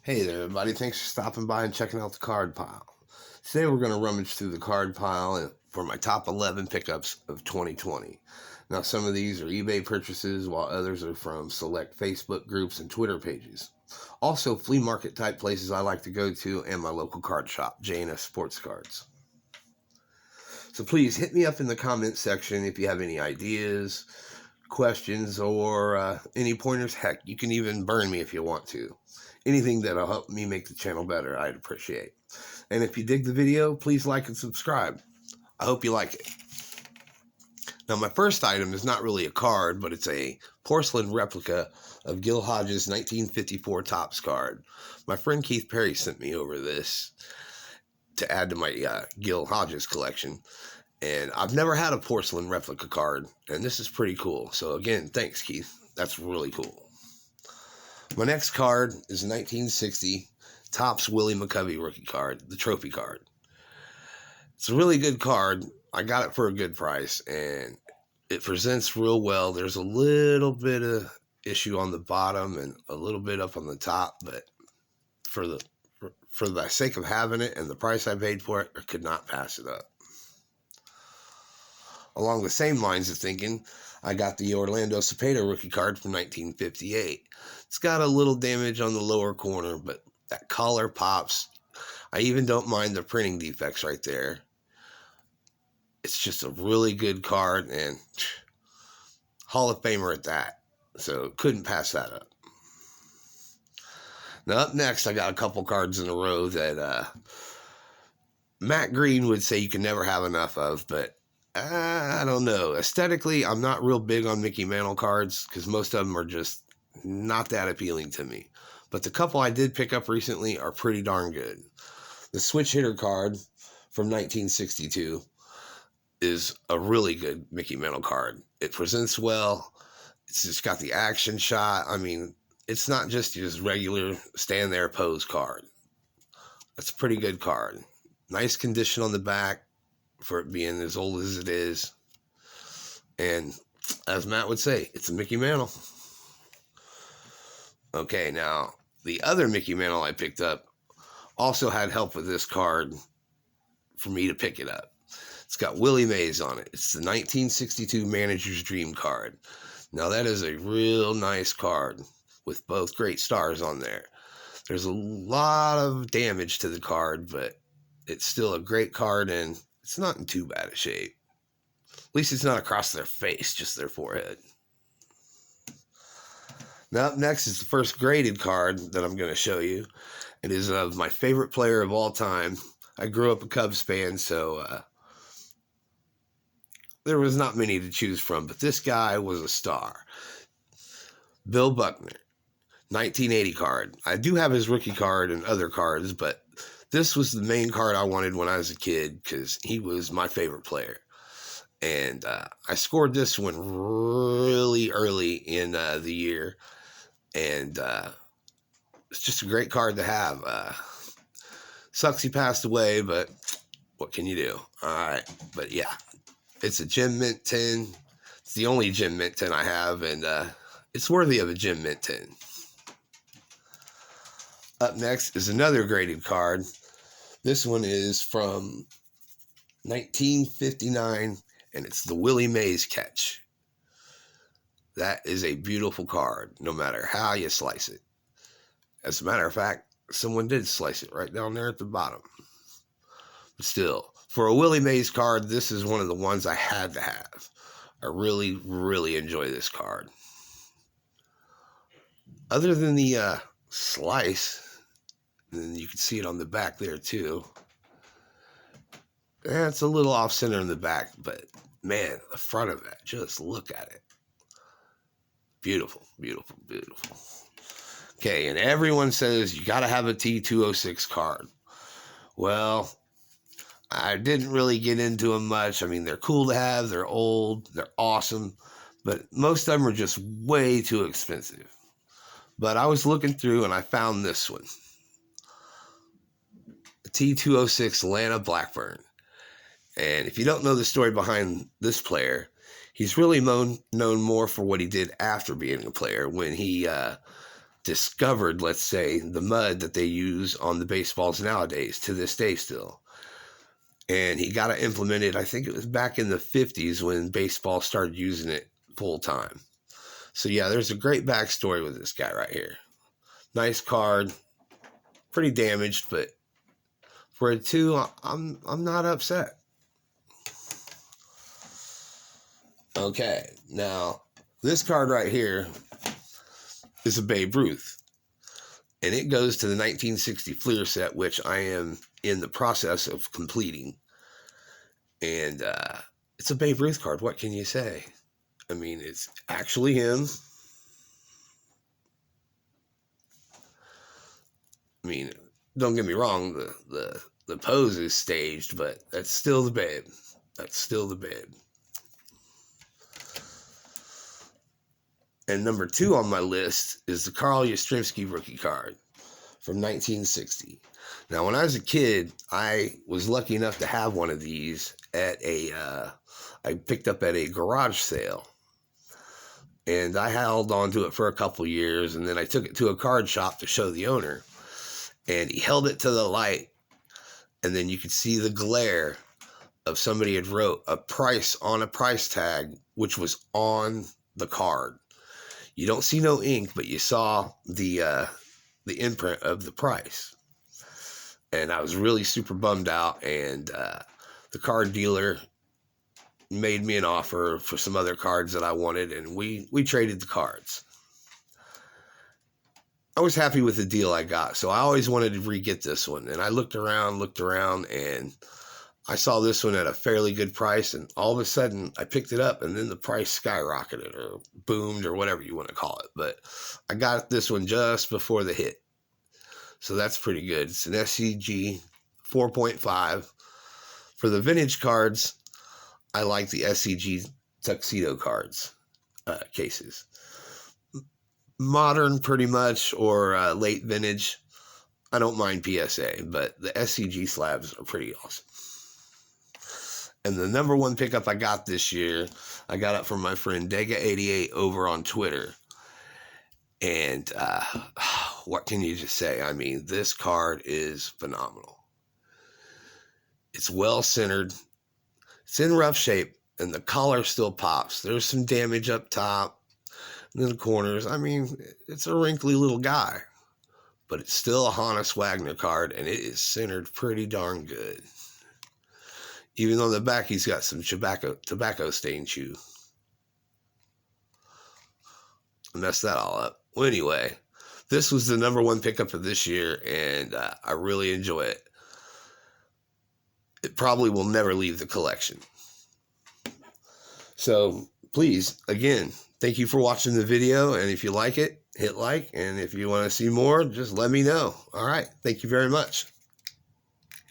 Hey there, everybody. Thanks for stopping by and checking out the card pile. Today we're going to rummage through the card pile for my top 11 pickups of 2020. Now, some of these are eBay purchases, while others are from select Facebook groups and Twitter pages. Also, flea market type places I like to go to, and my local card shop, J&S Sports Cards. So please hit me up in the comment section if you have any ideas, questions, or any pointers. Heck, you can even burn me if you want to. Anything that'll help me make the channel better, I'd appreciate. And if you dig the video, please like and subscribe. I hope you like it. Now, my first item is not really a card, but it's a porcelain replica of Gil Hodges' 1954 Topps card. My friend Keith Perry sent me over this to add to my Gil Hodges collection. And I've never had a porcelain replica card, and this is pretty cool. So again, thanks, Keith. That's really cool. My next card is a 1960 Topps Willie McCovey rookie card, the trophy card. It's a really good card. I got it for a good price, and it presents real well. There's a little bit of issue on the bottom and a little bit up on the top, but for the sake of having it and the price I paid for it, I could not pass it up. Along the same lines of thinking, I got the Orlando Cepeda rookie card from 1958. It's got a little damage on the lower corner, but that collar pops. I even don't mind the printing defects right there. It's just a really good card, and Hall of Famer at that. So couldn't pass that up. Now up next, I got a couple cards in a row that Matt Green would say you can never have enough of, but I don't know. Aesthetically, I'm not real big on Mickey Mantle cards because most of them are just not that appealing to me. But the couple I did pick up recently are pretty darn good. The Switch Hitter card from 1962 is a really good Mickey Mantle card. It presents well. It's just got the action shot. I mean, it's not just your regular stand there pose card. That's a pretty good card. Nice condition on the back for it being as old as it is. And as Matt would say, it's a Mickey Mantle. Okay, now the other Mickey Mantle I picked up also had help with this card for me to pick it up. It's got Willie Mays on it. It's the 1962 Manager's Dream card. Now that is a real nice card with both great stars on there. There's a lot of damage to the card, but it's still a great card, and it's not in too bad a shape. At least it's not across their face, just their forehead. Now up next is the first graded card that I'm going to show you. It is of my favorite player of all time. I grew up a Cubs fan, so there was not many to choose from, but this guy was a star. Bill Buckner, 1980 card. I do have his rookie card and other cards, but this was the main card I wanted when I was a kid because he was my favorite player. And I scored this one really early in the year. And it's just a great card to have. Sucks he passed away, but what can you do? All right. But yeah, it's a Gem Mint 10. It's the only Gem Mint 10 I have, and it's worthy of a Gem Mint 10. Up next is another graded card. This one is from 1959, and it's the Willie Mays catch. That is a beautiful card, no matter how you slice it. As a matter of fact, someone did slice it right down there at the bottom. But still, for a Willie Mays card, this is one of the ones I had to have. I really, really enjoy this card. Other than the slice, and you can see it on the back there too. It's a little off center in the back, but man, the front of it, just look at it. Beautiful, beautiful, beautiful. Okay, and everyone says you got to have a T206 card. Well, I didn't really get into them much. I mean, they're cool to have, they're old, they're awesome, but most of them are just way too expensive. But I was looking through and I found this one. The T206 Lana Blackburn. And if you don't know the story behind this player, he's really known more for what he did after being a player when he discovered, let's say, the mud that they use on the baseballs nowadays to this day still. And he got it implemented, I think it was back in the 50s when baseball started using it full time. So yeah, there's a great backstory with this guy right here. Nice card, pretty damaged, but for a 2, I'm not upset. Okay, now this card right here is a Babe Ruth, and it goes to the 1960 Fleer set, which I am in the process of completing. And it's a Babe Ruth card. What can you say? I mean, it's actually him. I mean, don't get me wrong, the pose is staged, but that's still the Babe. That's still the Babe. And number 2 on my list is the Carl Yastrzemski rookie card from 1960. Now, when I was a kid, I was lucky enough to have one of these at I picked up at a garage sale. And I held on to it for a couple years, and then I took it to a card shop to show the owner. And he held it to the light, and then you could see the glare of somebody had wrote a price on a price tag, which was on the card. You don't see no ink, but you saw the imprint of the price. And I was really super bummed out, and the card dealer made me an offer for some other cards that I wanted, and we traded the cards. I was happy with the deal I got, so I always wanted to re-get this one. And I looked around, and I saw this one at a fairly good price, and all of a sudden I picked it up, and then the price skyrocketed or boomed or whatever you want to call it. But I got this one just before the hit. So that's pretty good. It's an SCG 4.5. For the vintage cards, I like the SCG tuxedo cards cases. Modern, pretty much, or late vintage, I don't mind PSA, but the SCG slabs are pretty awesome. And the number 1 pickup I got this year, I got it from my friend Dega88 over on Twitter. And what can you just say? I mean, this card is phenomenal. It's well centered. It's in rough shape, and the collar still pops. There's some damage up top. In the corners. I mean, it's a wrinkly little guy, but it's still a Honus Wagner card, and it is centered pretty darn good. Even on the back, he's got some tobacco stain chew. I messed that all up. Well, anyway, this was the number 1 pickup of this year, and I really enjoy it. It probably will never leave the collection. So, please, again, thank you for watching the video, and if you like it, hit like, and if you want to see more, just let me know. All right, thank you very much.